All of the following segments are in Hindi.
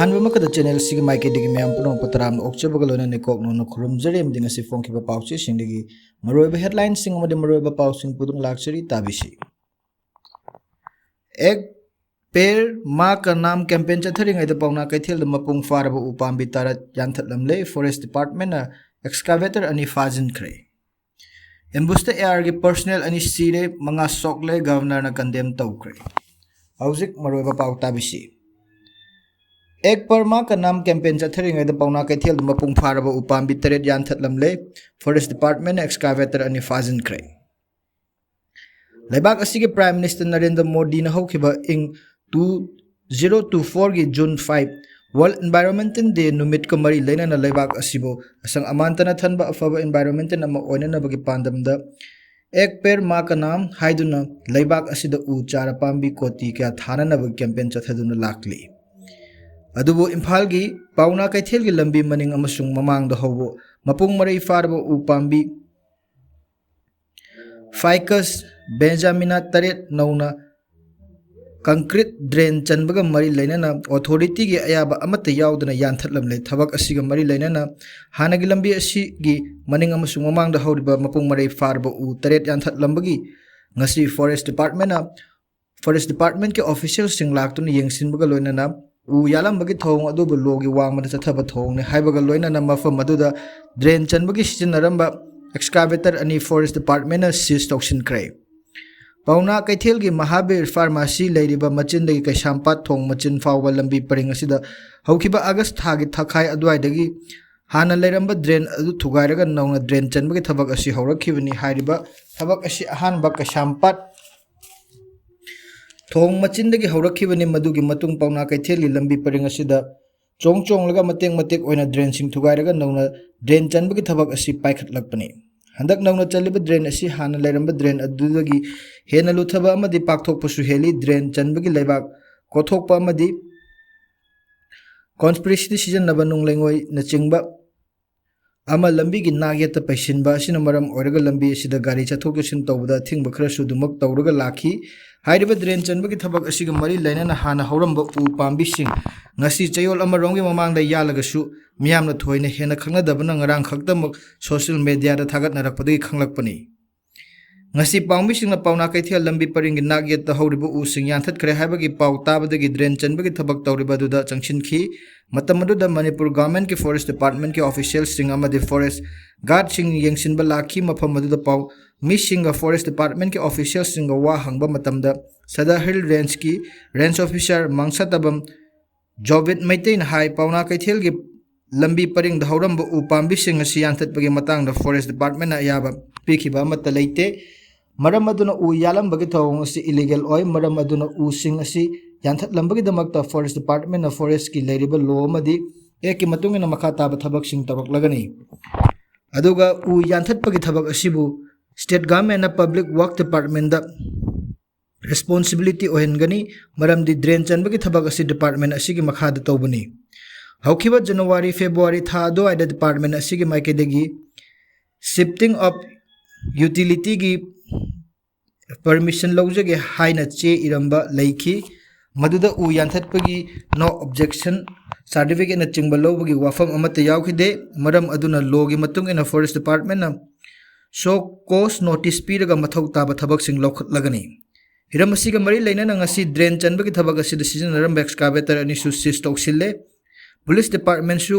अहनबमकद चैनल सिग माइकेदगी मैम पुनः पतराम ओक्चबगलोना नेकोक नो खुरुमजरे मदिंग असि फोंखिबा पाउचे सिंगदगी मरोइबा हेडलाइन सिंग अमदि मरोइबा पाउसिंग पुदुंग लाक्चरी ताबिसी एक पेड़ माँ का नाम कैंपेन चथरिंगैदा पौना कैथेल मपुंग फारबा उपांबी तारा यानथतलमले फॉरेस्ट डिपार्टमेंट एक्सकावेटर अनि फाजिनख्रे एम्बुस्टा एआर की पर्सनल अनि सीरे मंगा सोकले गवर्नर ना कंडेम तौख्रे हौजिक मरोइबा पाउ ताबिसी एक पर माँ का नाम कैंपेन चथरिंगैदा पौना कैथेल मपुंग फारबा उपांबी तरेट यानथतलमले फॉरेस्ट डिपार्टमेंट एक्सकावेटर अनि फाजिनख्रे लेबाक असिगे प्राइम मिनिस्टर नरेंद्र मोदी ना हौखिबा इंग 2024 की जून 5 वर्ल्ड एनवायरनमेंटल डे नुमित का मरी लेना लेबाक असिबो असंग अमांतना थनबा अफबा एनवायरनमेंटल अमा ओइननबगी पांदमदा एक पेड़ माँ का नाम हाइदुना लेबाक असिदा उ चारा पांबी कोटी क्या थाननबगी कैंपेन चथदुना लाकली अदुबो इम्फाल की पाउना कैथेल की लंबी मनिंग अमसुंग ममांग हौबो मपुंग मरई फारबो उ पांबी फाइकस बेंजामिना तरेट नौना कंक्रीट ड्रेन चनबगा मरी लेना ऑथोरिटी की अयाबा अमत याउदना यानथतलमले थबक असिगा मरी लेना हानगी लंबी असिगी मनिंग अमसुंग ममांग हौरिबा मपुंग मरई फारबो उ तरेट यानथतलमबगी ngasi फॉरेस्ट डिपार्टमेंट के ऑफिशियल सिंग लाक्तुना येंगसिनबगा लोइना उ यालंबगी थोंग अदुबु लोगी वांगमदा चथबा थोंगने हाइबगा लोइना मफम अदुदा ड्रेन चनबगी सिजनरंबा एक्सकावेटर अनि फॉरेस्ट डिपार्टमेंट सीज तौसिनख्रे पौना कैथेल की महावीर फार्मेसी लेरिबा मचिनदगी कैसामपात थोंग मचिन फावबा लंबी परिंग असिदा हौखिबा अगस्त थागी थखाय अदुवाइदगी हाना लेरंबा ड्रेन अदु थुगाइरगा नौना ड्रेन चनबगी थबक असि हौरखिबनी हाइरिबा थबक असि अहानबा कैसामपात थोंग मचिनदगी हौरखिबनी मदुगी मतुंग पौना कैथेल की लंबी परिंग असिदा चोंग चोंगलगा मतेंग मतेक ओइना ड्रेन सिंग थुगाइरगा नौना ड्रेन चनबगी थबक असि पाइखतलकपनी हंदक नौना चलिबा ड्रेन असि हाना लेरंबा ड्रेन अदुदगी हेना लुथबा अमदि पाकथोकपसु हेली ड्रेन चनबगी लेबाक कोथोकपा अमदि कॉन्स्पिरेसी सिजननबा नुंगलेंगोय नचिंगबा अमा लंबी की नागेत पैसिनबा असिना मरम ओरगा लंबी असिदा गाड़ी चथोक चसिन तौबदा थिंगबा खरसु दुमक तौरगा लाखी हाइरिबा ड्रेन चनबगी थबक असिगा मरी लेना हाना हौरंबा उ पांबिसिंग ngasi chayol amaronggi mamangda yalagasu miyamna thoina hena khangnadabana ngarang khaktamuk social media da thagatnarakpadagi khanglakpani ngasi paungbisingna pauna kaithel lambi paringi nagyet ta horibu u sing yanthat khre haibagi pau tabadagi drain chanbagi thabak tawriba duda changchinki matamaduda manipur government ki forest department ki official sing amadi forest guard sing yengsinba lakhi mafam aduda pau mi singa forest department ki official singa wa hangba matamda sada hill range ki range officer mangsatabam Jobit Maitain Hai Pauna Kaithel की लंबी परिंग दहौरंब उपांबी सिंग असि यानथतपगी मतंग द फॉरेस्ट डिपार्टमेंट याबा पिखिबा मत लेते मरम अदुना उ यालंबगी थौंग असि इलीगल ओय मरम अदुना उ सिंग असि यानथतलंबगी दमकता फॉरेस्ट डिपार्टमेंट ऑफ फॉरेस्ट की लेरिबल लो मदि एक की मतुंगिना मखा ताब थबक सिंग तबकलगनी अदुगा उ यानथतपगी थबक असिबु state government public work department the responsibility ohenगनी मरमदि ड्रेन चनबगी थबक असि डिपार्टमेंट असिगी मखाद तौबनी हौखिबा जनवरी फेब्रुआरी था दो आइदा डिपार्टमेंट असिगी माइकेदगी शिफ्टिंग ऑफ यूटिलिटी की परमिशन लौजगे हाइना चे इरंबा लेखी मदुदा उ यानथतपगी नो ऑब्जेक्शन सर्टिफिकेट न चिंगबा लौबगी वाफम अमत यावखिदे मरम अदुना लोगी मतुंग इन forest department show cause notice पीरगा मथौ ताबा थबक सिंग लौखतलगनी हिरम असिगा मरी लेना ngasi ड्रेन चनबगी थबक असिदा सिजनरम एक्सकावेटर अनि सुसिस तौसिले पुलिस डिपार्टमेंट सु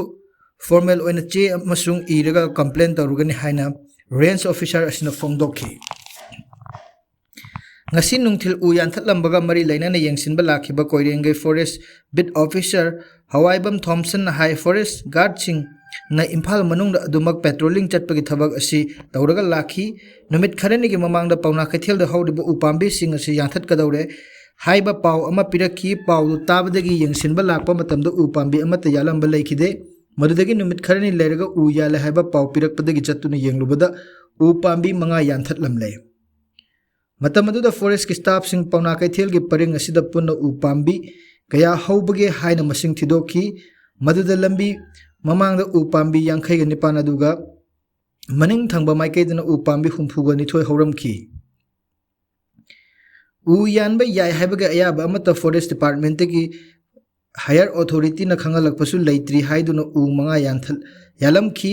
फॉर्मल ओइना चे अमसुंग इरगा कंप्लेन तौरुगनी हाइना रेंज ऑफिसर असिना फोंगदोखि ngasi nungthil u yanthlatlambaga mari leina yengsinba lakhiba koirengai forest bit officer hawaibam thompson na high forest guard sing na imphal manung adumak patrolling chatpagi thabak asi tawraga lakhi numit kharani gi mamangda pauna kaithel da haudiba upambi sing asi yanthat kadawre haiba paw ama pirakhi paw du tabadagi yengsinba lakpa matamda upambi amata yalamba lekhide madudagi numit kharani leraga u yala haiba paw pirakpadagi chattuna yenglubada upambi manga yanthatlamle मतमदुदा फॉरेस्ट की स्टाफ सिंग पौना कैथेल की परिंग असिदा पुन्ना उपांबी कया हौबगे हाइना मसिंग थिदोखी मदुदा लंबी ममांगदा उपांबी यांखैगा निपान अदुगा मनिंग थंगबा माइकेदना उपांबी हुंफुगा निथोय हौरमखी उ यानबा याय हाइबगा अयाबा अमता फॉरेस्ट डिपार्टमेंट की हायर ऑथोरिटी न खंगलकपसु लेत्री हाइदुना उ मंगा यालमखी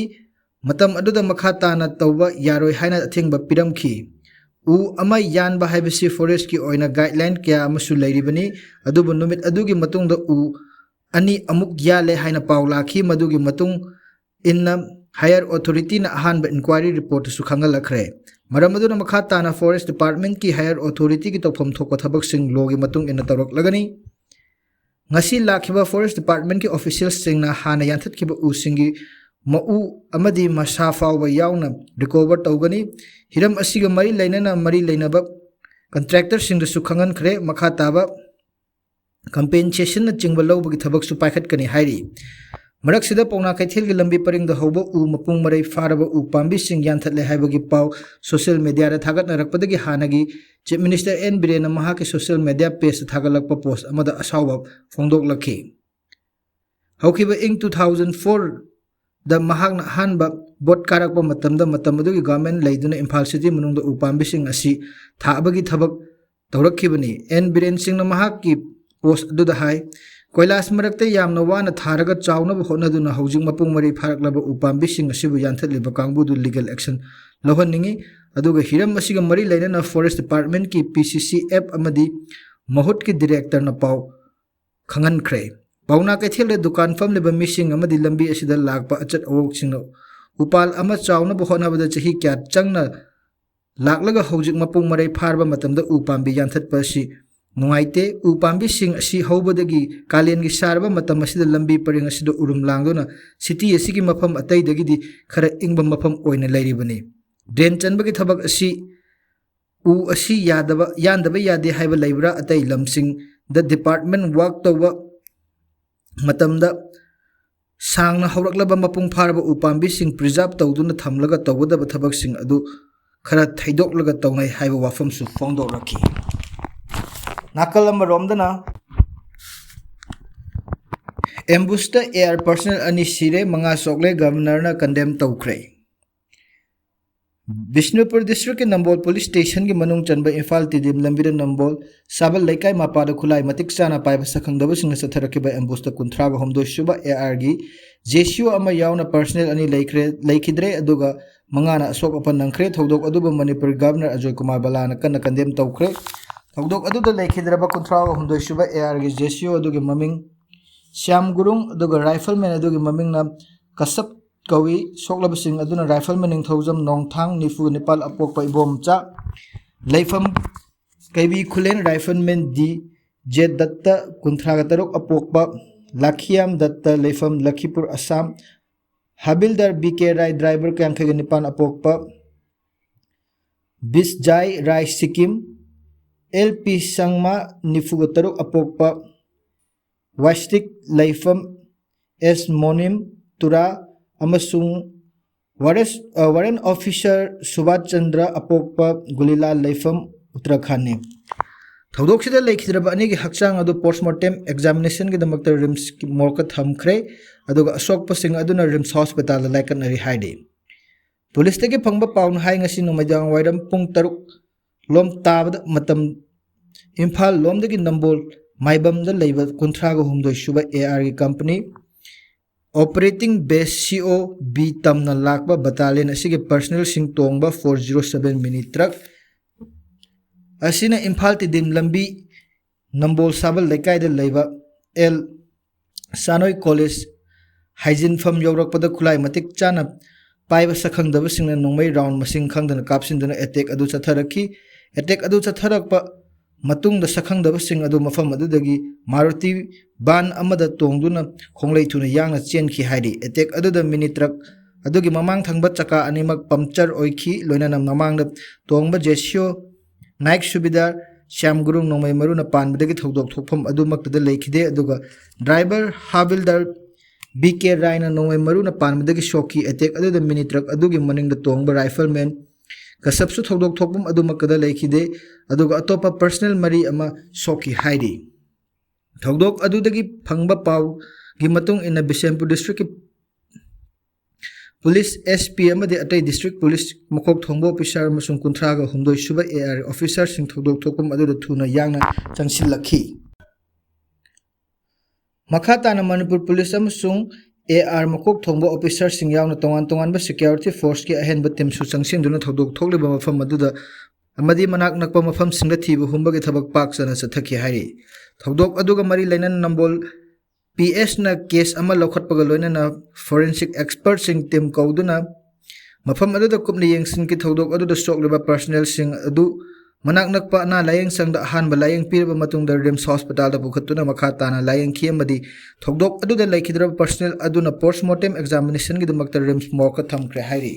मतम अदुदा मखा ताना तौबा यारोय हाइना अथेंगबा पिरमखी उ अमा यानबा हाइबसी फॉरेस्ट की ओइना गाइडलाइन क्या अमसु लेरिबनी अदुबु नुमित अदुगी मतुंगदा उ अनि अमुक याले हाइना पावलाखी मदुगी मतुंग इन्ना हायर ऑथोरिटी न अहानबा इंक्वायरी रिपोर्ट सु खंगलखरे मरम अदुना मखा ताना फॉरेस्ट डिपार्टमेंट की हायर ऑथोरिटी की तौफम थोकवा थबकसिंग लोगी मतुंग इन्ना तौरकलगनी ngasi lakhiba forest department ki officials singna hana yanthatkiba usingi mau amadi masa fawba yauna recover tawgani hiram asiga mari leinaba contractor sing da su khangan khre makha taba compensation na chingba lawba ki thabak su paikhat kani hairi marak sida pauna kaithil gi lambi paring da hoba u mapung marai faraba u pambi sing yanthatle haiba gi paw social media ra thagat na rakpadagi hanagi Chief Minister N. Biren Maha के सोशल मीडिया पेज थागलक पोस्ट अमदा असाव फोंदोक लखी हौखिबा इंग 2004 द महागना हानबा बोट कारक मतमदुगी गवर्नमेंट लेदुना इम्फाल सिटी मनुंग उपाम्बिसिंग असि थाबगी थबक तौरखिबनी एन बिरेन सिंह महा की पोस्ट दुदा हाई कोइलास मरक्ते यामना वाना थारगा चावनब होनदुना हौजिंग मपुंग मरि फारकलबा उपाम्बिसिंग असिबु यान्थलिबा कांगबुदु लीगल एक्शन लहनिंगी अदुगा हिरम असिगा मरी लेना फॉरेस्ट डिपार्टमेंट की PCC ऐप अमदी महुत की डायरेक्टर न पाव खंगन खरे पाउना कैथेल दुकान फम लेबा मिसिंग अमदी लंबी असिदा लागपा अचत अवोकसिंग उपाल अमा चावना बहोनबदा चही क्या चंगना लागलगा हौजिक मपुंग मरै फारबा मतमदा उपाम्बी यान्थतपा असि नुंगाइते उपाम्बी सिंग असि हौबदगी कालेन की सारबा मतम असिदा लंबी परिंग असिदा उरुम लांगदोना सिटी असिगी मफम अतैदगिदी खरा इंगबा मफम ओइना लैरिबनी ड्रेन चनबगी थबक असी उ असी यादबा यादे हाइबा लैब्रा अतै लमसिंग द डिपार्टमेंट वर्क तौबा मतमदा सांगना हौरकलबा मपुंग फारबा उपाम्बी सिंग प्रिजर्व तौदुना थमलगा तौगदबा थबक सिंग अदु खरा थैदोकलगा तौनै हाइबा वाफम सु फोंदोरखी नाकल अमरोमदना एम्बुस्टा एयर पर्सनल अनि सिरे मंगा सोकले गवर्नर कंडेम तौख्रे बिष्णुपुर डिस्ट्रिक्ट के नंबोल पुलिस स्टेशन की मनुंग चनबा इम्फाल तिदिम लंबिर नंबोल साबल लैकाई मापाद खुलाई मतिक चाना पाइब सखंगदबसिंग सथरकिबा एम्बुस्ता कुंथ्राग हमदो सुबा AR गी जेसीओ अमा यावना पर्सनल अनि लैखिद्रे अदुगा मंगाना अशोक अपन नंखरे थौदोक अदुबा मणिपुर गवर्नर अजय कुमार बलाना कन्ना कंडेम तौख्रे थौदोक अदुदा लैखिद्रबा कुंथ्राग हमदो सुबा AR गी जेसीओ अदुगी ममिंग श्याम गुरुंग अदुगा राइफलमैन अदुगी ममिंग ना कसप कवि सोकलबसिंग अदुना राइफलमैन निंगथौजम नोंगथांग निफु निपाल अपोकपा इबोमचा लैफम Kaibi Khullen rifleman D J Dutta कुंथ्रागा तरुक अपोकपा लाखियाम दत्त लैफम लखीपुर असम हाबिलदार BK राय ड्राइवर क्यांखैगा निपान अपोकपा बिसजाई राय सिक्किम LP संगमा निफुगा तरुक अपोकपा वास्तिक लैफम S मोनिम तुरा अमसुंग वारन ऑफिसर सुभाष चंद्र अपोकपा गुलीलाल लैफम उत्तराखंड ने थौदोक्सिदा लैखिद्रबा अनेगी हक्चांग अदु पोस्टमार्टम एग्जामिनेशन की दमकता रिम्स की मोरका थमख्रे अदुगा अशोकपसिंग अदुना रिम्स हॉस्पिटल लाइकनरी हाइडे पुलिस तके फंगबा पाउन हाई ngasi नुमैदांग वाइरम पुंग तरुक लोम ताबद मतम इम्फाल लोमदगी नंबोल माइबमदा लैबा कुंथ्रागा हुमदोय सुबा AR की company operating base CO B तमना लाकबा बटालियन असिगे पर्सनल सिंग तोंगबा 407 मिनी ट्रक असिना इम्फाल तिदिम लंबी नंबोल साबल लेकायदा लैबा L सानोय कॉलेज हाइजिन फम यौरकपदा खुलाई मतिक चाना पाइबा सखंगदबसिंगना नोंमै राउंड मसिंग खंगदना कापसिंदना अटैक अदु चथरखी अटैक अदु चथरकपा मतुंग द सखंगदबसिंग अदु मफम अदुदगी मारुति बान अमदा तोंगदुना खोंगलै थुना यांगना चेनखी हाइदि अटैक अदुदा मिनी ट्रक अदुगी ममांग थंगबा चका अनिमक पंक्चर ओइखी लोइनाना ममांगदा तोंगबा जेसियो नाइक सुबिदार श्याम गुरुंग नोंमै मरुना पानबदगी थौदोक थोकफम अदुमक्तदा लैखिदे अदुगा ड्राइवर हाबिलदार BK रायना नोंमै मरुना पानबदगी शोकी अटैक अदुदा मिनी ट्रक अदुगी मनिंगदा तोंगबा राइफलमैन कसबसु थौदोक थोकपम अदुमक्कदा लैखिदे अदुगा अतोपा पर्सनल मरी अमा सोकी हाइदि थौदोक अदुदगी फंगबा पाव गी मतुंग इन बिशेमपुर डिस्ट्रिक्ट पुलिस SP अमदे अतै डिस्ट्रिक्ट पुलिस मकोक थोंबो ऑफिसर अमसुंग कुंथ्रागा हुमदोय सुबा AR ऑफिसर सिंग थौदोक थोकपम अदुदा थुना यांगना चंगसिलखी ꯃꯈꯥ ꯇꯥꯅ ꯃꯅꯤꯄꯨꯔ ꯄꯨꯂꯤꯁ ꯑꯃꯁꯨꯡ AR ꯃꯀꯣꯛ ꯊꯣꯡꯕ ꯑꯣꯐꯤꯁꯔꯁꯤꯡ ꯌꯥꯎꯅ ꯇꯣꯉꯥꯟꯕ ꯁꯦꯀ꯭ꯌꯨꯔꯤꯇꯤ ꯐꯣꯔꯁꯀꯤ ꯑꯍꯦꯟꯕ ꯇꯤꯝꯁꯨ ꯆꯪꯁꯤꯟꯗꯨꯅ ꯊꯧꯗꯣꯛ ꯊꯣꯛꯂꯤꯕ ꯃꯐꯝ ꯑꯗꯨꯗ ꯑꯃꯗꯤ ꯃꯅꯥꯛ ꯅꯛꯄ ꯃꯐꯝꯁꯤꯡꯗ ꯊꯤꯕ ꯍꯨꯝꯕꯒꯤ ꯊꯕꯛ ꯄꯥꯛ ꯁꯟꯅ ꯆꯠꯊꯈꯤ ꯍꯥꯏꯔꯤ꯫ ꯊꯧꯗꯣꯛ ꯑꯗꯨꯒ ꯃꯔꯤ ꯂꯩꯅꯅ ꯅꯝꯕꯣꯜ PS ꯅ ꯀꯦꯁ ꯑꯃ ꯂꯧꯈꯠꯄꯒ ꯂꯣꯏꯅꯅ ꯐꯣꯔꯦꯟꯁꯤꯛ ꯑꯦꯛꯁꯄꯔꯠꯁꯤꯡ ꯇꯤꯝ ꯀꯧꯗꯨꯅ ꯃꯐꯝ ꯑꯗꯨꯗ ꯀꯨꯞꯅ ꯌꯦꯡꯁꯤꯟꯈꯤ꯫ ꯊꯧꯗꯣꯛ ꯑꯗꯨꯗ ꯁꯣꯛꯂꯤꯕ ꯄꯔꯁꯣꯅꯦꯜꯁꯤꯡ ꯑꯗꯨ ꯃꯅꯥꯛ ꯅꯛꯄ ꯑꯅꯥ ꯂꯥꯌꯦꯡꯁꯪꯗ ꯑꯍꯥꯟꯕ ꯂꯥꯌꯦꯡ ꯄꯤꯔꯕ ꯃꯇꯨꯡꯗ ꯔꯤꯝꯁ ꯍꯣꯁꯄꯤꯇꯥꯜꯗ ꯄꯨꯈꯠꯇꯨꯅ ꯃꯈꯥ ꯇꯥꯅ ꯂꯥꯌꯦꯡꯈꯤ ꯑꯃꯗꯤ ꯊꯧꯗꯣꯛ ꯑꯗꯨꯗ ꯂꯩꯈꯤꯗ꯭ꯔꯕ ꯄꯔꯁꯣꯅꯦꯜ ꯑꯗꯨꯅ ꯄꯣꯁꯠꯃꯣꯔꯇꯦꯝ ꯑꯦꯛꯖꯥꯃꯤꯅꯦꯁꯟꯒꯤꯗꯃꯛꯇ ꯔꯤꯝꯁ ꯃꯣꯔꯒꯇ ꯊꯝꯈ꯭ꯔꯦ ꯍꯥꯏꯔꯤ꯫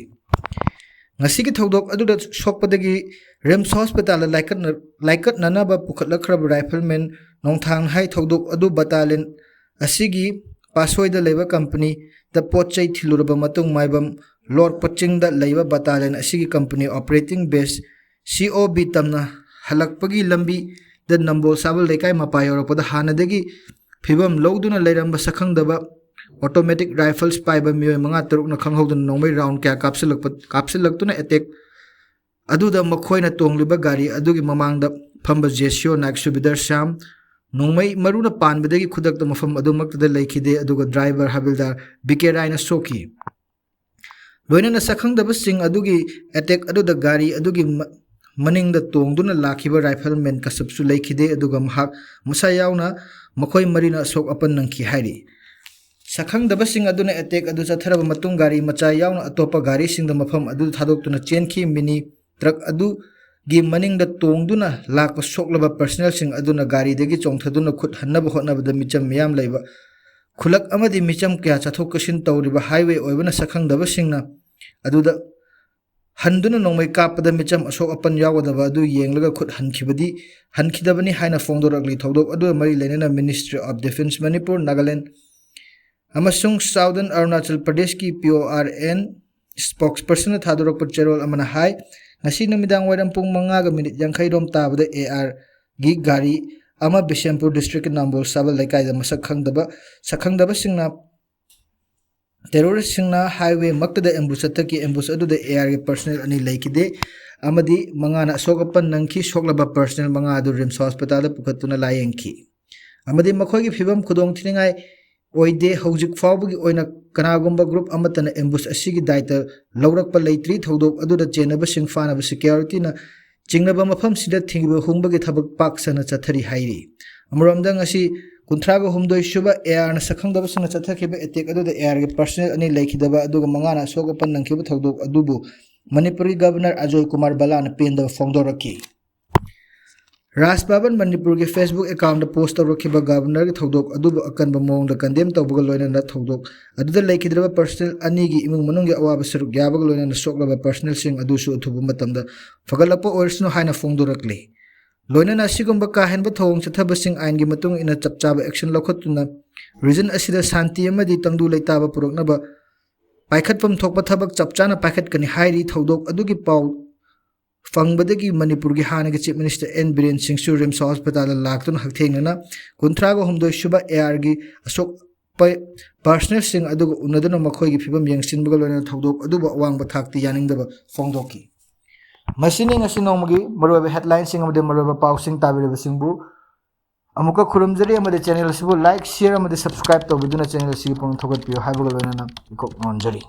ꯉꯁꯤꯒꯤ ꯊꯧꯗꯣꯛ ꯑꯗꯨꯗ ꯁꯣꯛꯄꯗꯒꯤ ꯔꯤꯝꯁ ꯍꯣꯁꯄꯤꯇꯥꯜꯗ ꯂꯥꯏꯀꯠꯅꯅꯕ ꯄꯨꯈꯠꯂꯛꯈ꯭ꯔꯕ ꯔꯥꯏꯐꯜꯃꯦꯟ ꯅꯣꯡꯊꯥꯡ ꯍꯥꯏ ꯊꯧꯗꯣꯛ ꯑꯗꯨ ꯕꯇꯥꯂꯤꯌꯟ ꯑꯁꯤꯒꯤ ꯄꯥꯁꯣꯏꯗ ꯂꯩꯕ ꯀꯝꯄꯅꯤꯗ ꯄꯣꯠ ꯆꯩ ꯊꯤꯜꯂꯨꯔꯕ ꯃꯇꯨꯡ ꯃꯥꯏꯕꯝ ꯂꯣꯔꯄ ꯆꯤꯡꯗ ꯂꯩꯕ ꯕꯇꯥꯂꯤꯌꯟ ꯑꯁꯤꯒꯤ ꯀꯝꯄꯅꯤ ꯑꯣꯄꯔꯦꯇꯤꯡ ꯕꯦꯁ COB ꯇꯝꯅ ꯍꯜꯂꯛꯄꯒꯤ ꯂꯝꯕꯤꯗ ꯅꯝꯕꯣꯜ ꯁꯥꯕꯜ ꯂꯩꯀꯥꯏ ꯃꯄꯥ ꯌꯧꯔꯛꯄꯗ ꯍꯥꯟꯅꯗꯒꯤ ꯐꯤꯕꯝ ꯂꯧꯗꯨꯅ ꯂꯩꯔꯝꯕ ꯁꯛꯈꯪꯗꯕ ꯑꯣꯇꯣꯃꯦꯇꯤꯛ ꯔꯥꯏꯐꯜꯁ ꯄꯥꯏꯕ ꯃꯤꯑꯣꯏ 5-6ꯅ ꯈꯪꯍꯧꯗꯅ ꯅꯣꯡꯃꯩ ꯔꯥꯎꯟ ꯀꯌꯥ ꯀꯥꯞꯁꯤꯜꯂꯛꯇꯨꯅ ꯑꯦꯇꯦꯛ ꯑꯗꯨꯗ ꯃꯈꯣꯏꯅ ꯇꯣꯡꯂꯤꯕ ꯒꯥꯔꯤ ꯑꯗꯨꯒꯤ ꯃꯃꯥꯡꯗ ꯐꯝꯕ JCO ꯅꯥꯏꯛ ꯁꯨꯕꯤꯗꯔ ꯁ꯭ꯌꯥꯝ ꯅꯣꯡꯃꯩ ꯃꯔꯨꯅ ꯄꯥꯟꯕꯗꯒꯤ ꯈꯨꯗꯛꯇ ꯃꯐꯝ ꯑꯗꯨꯃꯛꯇꯗ ꯂꯩꯈꯤꯗꯦ ꯑꯗꯨꯒ ꯗ꯭ꯔꯥꯏꯚꯔ ꯍꯥꯕꯤꯜꯗꯥꯔ BK ꯔꯥꯏꯅ ꯁꯣꯛꯈꯤ꯫ ꯂꯣꯏꯅꯅ ꯁꯛꯈꯪꯗꯕꯁꯤꯡ ꯑꯗꯨꯒꯤ ꯑꯦꯇꯦꯛ ꯑꯗꯨꯗ ꯒꯥꯔꯤ ꯑꯗꯨꯒꯤ ꯃꯅꯤꯡꯗ ꯇꯣꯡꯗꯨꯅ ꯂꯥꯛꯈꯤꯕ ꯔꯥꯏꯐꯜꯃꯦꯟ ꯀꯁꯞꯁꯨ ꯂꯩꯈꯤꯗꯦ ꯑꯗꯨꯒ ꯃꯍꯥꯛ ꯃꯁꯥ ꯌꯥꯎꯅ ꯃꯈꯣꯏ ꯃꯔꯤꯅ ꯑꯁꯣꯛ ꯑꯄꯟ ꯅꯪꯈꯤ ꯍꯥꯏꯔꯤ꯫ ꯁꯛꯈꯪꯗꯕꯁꯤꯡ ꯑꯗꯨꯅ ꯑꯦꯇꯦꯛ ꯑꯗꯨ ꯆꯠꯊꯔꯕ ꯃꯇꯨꯡ ꯒꯥꯔꯤ ꯃꯆꯥ ꯌꯥꯎꯅ ꯑꯇꯣꯞꯄ ꯒꯥꯔꯤꯁꯤꯡꯗ ꯃꯐꯝ ꯑꯗꯨꯗ ꯊꯥꯗꯣꯛꯇꯨꯅ ꯆꯦꯟꯈꯤ꯫ ꯃꯤꯅꯤ ꯇ꯭ꯔꯛ ꯑꯗꯨꯒꯤ ꯃꯅꯤꯡꯗ ꯇꯣꯡꯗꯨꯅ ꯂꯥꯛꯄ ꯁꯣꯛꯂꯕ ꯄꯔꯁꯣꯅꯦꯜꯁꯤꯡ ꯑꯗꯨꯅ ꯒꯥꯔꯤꯗꯒꯤ ꯆꯣꯡꯊꯗꯨꯅ ꯈꯨꯠ ꯍꯟꯅꯕ ꯍꯣꯠꯅꯕꯗ ꯃꯤꯆꯝ ꯃꯤꯌꯥꯝ ꯂꯩꯕ ꯈꯨꯜꯂꯛ ꯑꯃꯗꯤ ꯃꯤꯆꯝ ꯀꯌꯥ ꯆꯠꯊꯣꯛ ꯆꯠꯁꯤꯟ ꯇꯧꯔꯤꯕ ꯍꯥꯏꯋꯦ ꯑꯣꯏꯕꯅ ꯁꯛꯈꯪꯗꯕꯁꯤꯡꯅ ꯑꯗꯨꯗ ꯍꯟꯗꯨꯅ ꯅꯣꯡꯃꯩ ꯀꯥꯞꯄꯗ ꯃꯤꯆꯝ ꯑꯁꯣꯛ ꯑꯄꯟ ꯌꯥꯎꯒꯗꯕ ꯑꯗꯨ ꯌꯦꯡꯂꯒ ꯈꯨꯠ ꯍꯟꯈꯤꯗꯕꯅꯤ ꯍꯥꯏꯅ ꯐꯣꯡꯗꯣꯔꯛꯂꯤ꯫ ꯊꯧꯗꯣꯛ ꯑꯗꯨꯒ ꯃꯔꯤ ꯂꯩꯅꯅ ministry of defence Manipur, Nagaland ꯑꯃꯁꯨꯡ ꯁꯥꯎꯗꯔꯟ ꯑꯔꯨꯅꯥꯆꯜ ꯄ꯭ꯔꯗꯦꯁꯀꯤ PORN ꯁ꯭ꯄꯣꯛꯁꯄꯔꯁꯟꯅ ꯊꯥꯗꯣꯔꯛꯄ ꯆꯦꯔꯣꯜ ꯑꯃꯅ ꯍꯥꯏ ꯉꯁꯤ ꯅꯨꯃꯤꯗꯥꯡ ꯋꯥꯏꯔꯝ ꯄꯨꯡ 5:50 ꯔꯣꯝ ꯇꯥꯕꯗ ARꯒꯤ ꯒꯥꯔꯤ ꯑꯃ ꯕꯤꯁꯦꯝꯄꯨꯔ ꯗꯤꯁꯇ꯭ꯔꯤꯛꯀꯤ ꯅꯝꯕꯣꯜ ꯁꯥꯕꯜ ꯂꯩꯀꯥꯏꯗ ꯃꯁꯛ ꯈꯪꯗꯕ ꯁꯛꯈꯪꯗꯕꯁꯤꯡꯅ ꯇꯦꯔꯣꯔꯤꯁꯁꯤꯡꯅ ꯍꯥꯏꯋꯦ ꯃꯛꯇꯗ ꯑꯦꯝꯕꯨꯁ ꯆꯠꯊꯈꯤ꯫ ꯑꯦꯝꯕꯨꯁ ꯑꯗꯨꯗ ARꯒꯤ ꯄꯔꯁꯣꯅꯦꯜ 2 ꯂꯩꯈꯤꯗꯦ ꯑꯃꯗꯤ 5ꯅ ꯑꯁꯣꯛ ꯑꯄꯟ ꯅꯪꯈꯤ꯫ ꯁꯣꯛꯂꯕ ꯄꯔꯁꯣꯅꯦꯜ 5 ꯑꯗꯨ ꯔꯤꯝꯁ ꯍꯣꯁꯄꯤꯇꯥꯜꯗ ꯄꯨꯈꯠꯇꯨꯅ ꯂꯥꯌꯦꯡꯈꯤ ꯑꯃꯗꯤ ꯃꯈꯣꯏꯒꯤ ꯐꯤꯕꯝ ꯈꯨꯗꯣꯡꯊꯤꯅꯤꯡꯉꯥꯏ ꯑꯣꯏꯗꯦ꯫ ꯍꯧꯖꯤꯛ ꯐꯥꯎꯕꯒꯤ ꯑꯣꯏꯅ ꯀꯅꯥꯒꯨꯝꯕ ꯒ꯭ꯔꯨꯞ ꯑꯃꯠꯇꯅ ꯑꯦꯝꯕꯨꯁ ꯑꯁꯤꯒꯤ ꯗꯥꯏꯇ ꯂꯧꯔꯛꯄ ꯂꯩꯇ꯭ꯔꯤ꯫ ꯊꯧꯗꯣꯛ ꯑꯗꯨꯗ ꯆꯦꯟꯅꯕꯁꯤꯡ ꯐꯥꯅꯕ ꯁꯦꯀ꯭ꯌꯨꯔꯤꯇꯤꯅ ꯆꯤꯡꯅꯕ ꯃꯐꯝꯁꯤꯡꯗ ꯊꯤꯕ ꯍꯨꯝꯕꯒꯤ ꯊꯕꯛ ꯄꯥꯛ ꯁꯟꯅ ꯆꯠꯊꯔꯤ ꯍꯥꯏꯔꯤ꯫ ꯑꯃꯔꯣꯝꯗ ꯉꯁꯤ 39 ꯁꯨꯕ ARꯅ ꯁꯛꯈꯪꯗꯕꯁꯤꯡꯅ ꯆꯠꯊꯈꯤꯕ ꯑꯦꯇꯦꯛ ꯑꯗꯨꯗ ARꯒꯤ ꯄꯔꯁꯣꯅꯦꯜ 2 ꯂꯩꯈꯤꯗꯕ ꯑꯗꯨꯒ 5ꯅ ꯑꯁꯣꯛ ꯑꯄꯟ ꯅꯪꯈꯤꯕ ꯊꯧꯗꯣꯛ ꯑꯗꯨꯕꯨ ꯃꯅꯤꯄꯨꯔꯤ ꯒꯚꯔꯅꯔ ꯑꯖꯣꯏ ꯀꯨꯃꯥꯔ ꯕꯂꯥꯅ ꯄꯦꯟꯗꯕ ꯐꯣꯡꯗꯣꯔꯛꯈꯤ꯫ ꯔꯥꯖ ꯕꯥꯕꯟ ꯃꯅꯤꯄꯨꯔꯒꯤ ꯐꯦꯁꯕꯨꯛ ꯑꯦꯀꯥꯎꯟꯗ ꯄꯣꯁꯠ ꯇꯧꯔꯛꯈꯤꯕ ꯒꯚꯔꯅꯔꯒꯤ ꯊꯧꯗꯣꯛ ꯑꯗꯨꯕꯨ ꯑꯀꯟꯕ ꯃꯑꯣꯡꯗ ꯀꯟꯗꯦꯝ ꯇꯧꯕꯒ ꯂꯣꯏꯅꯅ ꯊꯧꯗꯣꯛ ꯑꯗꯨꯗ ꯂꯩꯈꯤꯗ꯭ꯔꯕ ꯄꯔꯁꯣꯅꯦꯜ 2ꯒꯤ ꯏꯃꯨꯡ ꯃꯅꯨꯡꯒꯤ ꯑꯋꯥꯕ ꯁꯔꯨꯛ ꯌꯥꯕꯒ ꯂꯣꯏꯅꯅ ꯁꯣꯛꯂꯕ ꯄꯔꯁꯣꯅꯦꯜꯁꯤꯡ ꯑꯗꯨꯁꯨ ꯑꯊꯨꯕ ꯃꯇꯝꯗ ꯐꯒꯠꯂꯛꯄ ꯑꯣꯏꯔꯁꯅꯨ ꯍꯥꯏꯅ ꯐꯣꯡꯗꯣꯔꯛꯂꯤ꯫ ꯂꯣꯏꯅꯅ ꯑꯁꯤꯒꯨꯝꯕ ꯀꯥꯍꯦꯟꯕ ꯊꯧꯑꯣꯡ ꯆꯠꯊꯕꯁꯤꯡ ꯑꯥꯏꯟꯒꯤ ꯃꯇꯨꯡ ꯏꯟꯅ ꯆꯞ ꯆꯥꯕ ꯑꯦꯛꯁꯟ ꯂꯧꯈꯠꯇꯨꯅ ꯔꯤꯖꯟ ꯑꯁꯤꯗ ꯁꯥꯟꯇꯤ ꯑꯃꯗꯤ ꯇꯪꯗꯨ ꯂꯩꯇꯥꯕ ꯄꯨꯔꯛꯅꯕ ꯄꯥꯏꯈꯠꯐꯝ ꯊꯣꯛꯄ ꯊꯕꯛ ꯆꯞ ꯆꯥꯅ ꯄꯥꯏꯈꯠꯀꯅꯤ ꯍꯥꯏꯔꯤ꯫ ꯊꯧꯗꯣꯛ ꯑꯗꯨꯒꯤ ꯄꯥꯎ ꯐꯪꯕꯗꯒꯤ ꯃꯅꯤꯄꯨꯔꯒꯤ ꯍꯥꯟꯅꯒꯤ ꯆꯤꯞ ꯃꯤꯅꯤꯁꯇꯔ N ꯕꯤꯔꯦꯟ ꯁꯤꯡꯁꯨ ꯔꯤꯝꯁ ꯍꯣꯁꯄꯤꯇꯥꯜꯗ ꯂꯥꯛꯇꯨꯅ ꯍꯛꯊꯦꯡꯅꯅ 39 ꯁꯨꯕ ARꯒꯤ ꯑꯁꯣꯛꯄ ꯄꯔꯁꯣꯅꯦꯜꯁꯤꯡ ꯑꯗꯨꯒ ꯎꯅꯗꯨꯅ ꯃꯈꯣꯏꯒꯤ ꯐꯤꯕꯝ ꯌꯦꯡꯁꯤꯟꯕꯒ ꯂꯣꯏꯅꯅ ꯊꯧꯗꯣꯛ ꯑꯗꯨꯕꯨ ꯑꯋꯥꯡꯕ ꯊꯥꯛꯇ ꯌꯥꯅꯤꯡꯗꯕ ꯐꯣꯡꯗꯣꯛꯈꯤ꯫ ꯃꯁꯤꯅꯤ ꯉꯁꯤ ꯅꯣꯡꯃꯒꯤ ꯃꯔꯨꯑꯣꯏꯕ ꯍꯦꯗꯂꯥꯏꯟꯁꯤꯡ ꯑꯃꯗꯤ ꯃꯔꯨꯑꯣꯏꯕ ꯄꯥꯎꯁꯤꯡ ꯇꯥꯕꯤꯔꯤꯕꯁꯤꯡꯕꯨ ꯑꯃꯨꯛꯀ ꯈꯨꯔꯨꯝꯖꯔꯤ ꯑꯃꯗꯤ ꯆꯦꯅꯦꯜ ꯑꯁꯤꯕꯨ ꯂꯥꯏꯛ, ꯁꯦꯌꯔ ꯑꯃꯗꯤ ꯁꯕꯁꯀ꯭ꯔꯥꯏꯕ ꯇꯧꯕꯤꯗꯨꯅ ꯆꯦꯅꯦꯜ ꯑꯁꯤꯒꯤ ꯄꯨꯛꯅꯤꯡ ꯊꯧꯒꯠꯄꯤꯌꯨ ꯍꯥꯏꯕꯒ ꯂꯣꯏꯅꯅ ꯏꯀꯣꯛ ꯅꯣꯟꯖꯔꯤ꯫